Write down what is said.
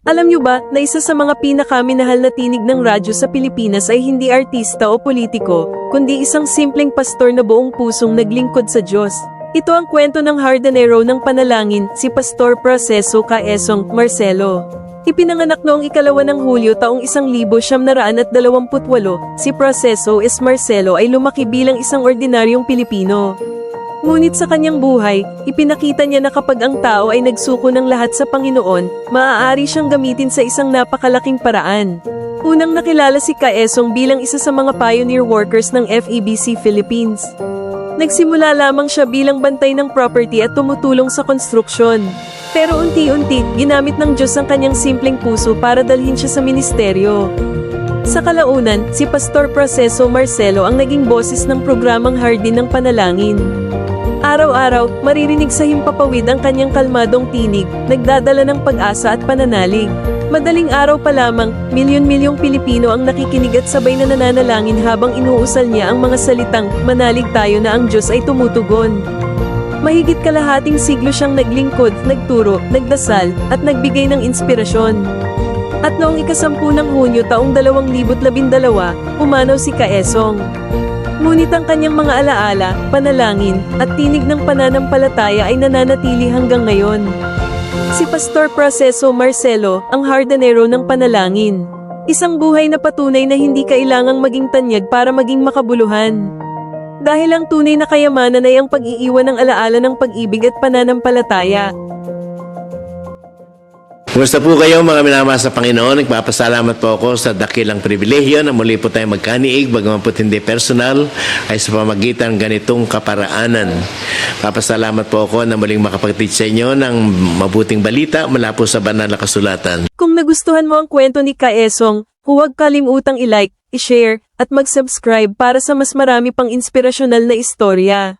Alam niyo ba na isa sa mga pinakaminahal na tinig ng radyo sa Pilipinas ay hindi artista o politiko, kundi isang simpleng pastor na buong pusong naglingkod sa Diyos. Ito ang kwento ng hardenero ng panalangin, si Pastor Proceso Caesong Marcelo. Ipinanganak noong 2 ng Hulyo taong 1928, si Proceso S. Marcelo ay lumaki bilang isang ordinaryong Pilipino. Ngunit sa kanyang buhay, ipinakita niya na kapag ang tao ay nagsuko ng lahat sa Panginoon, maaari siyang gamitin sa isang napakalaking paraan. Unang nakilala si Caesong bilang isa sa mga pioneer workers ng FEBC Philippines. Nagsimula lamang siya bilang bantay ng property at tumutulong sa konstruksyon. Pero unti-unti, ginamit ng Diyos ang kanyang simpleng puso para dalhin siya sa ministeryo. Sa kalaunan, si Pastor Proceso Marcelo ang naging boses ng programang Hardin ng Panalangin. Araw-araw, maririnig sa himpapawid ang kanyang kalmadong tinig, nagdadala ng pag-asa at pananalig. Madaling araw pa lamang, milyon-milyong Pilipino ang nakikinig at sabay na nananalangin habang inuusal niya ang mga salitang, "Manalig tayo na ang Diyos ay tumutugon." Mahigit kalahating siglo siyang naglingkod, nagturo, nagdasal, at nagbigay ng inspirasyon. At noong 10 ng Hunyo taong 2012, pumanaw si Caesong. Ngunit ang kanyang mga alaala, panalangin, at tinig ng pananampalataya ay nananatili hanggang ngayon. Si Pastor Proceso Marcelo, ang hardenero ng panalangin. Isang buhay na patunay na hindi kailangang maging tanyag para maging makabuluhan. Dahil ang tunay na kayamanan ay ang pag-iiwan ng alaala ng pag-ibig at pananampalataya. Kumusta po kayo mga minamahal sa Panginoon? Nagpapasalamat po ako sa dakilang pribilehyo na muli po tayo magkaniig, bagaman po hindi personal, ay sa pamagitan ng ganitong kaparaanan. Papasalamat po ako na muling makapagtid sa inyo ng mabuting balita mula po sa banal na kasulatan. Kung nagustuhan mo ang kwento ni Caesong, huwag kalimutang i-like, i-share, at mag-subscribe para sa mas marami pang inspirasyonal na istorya.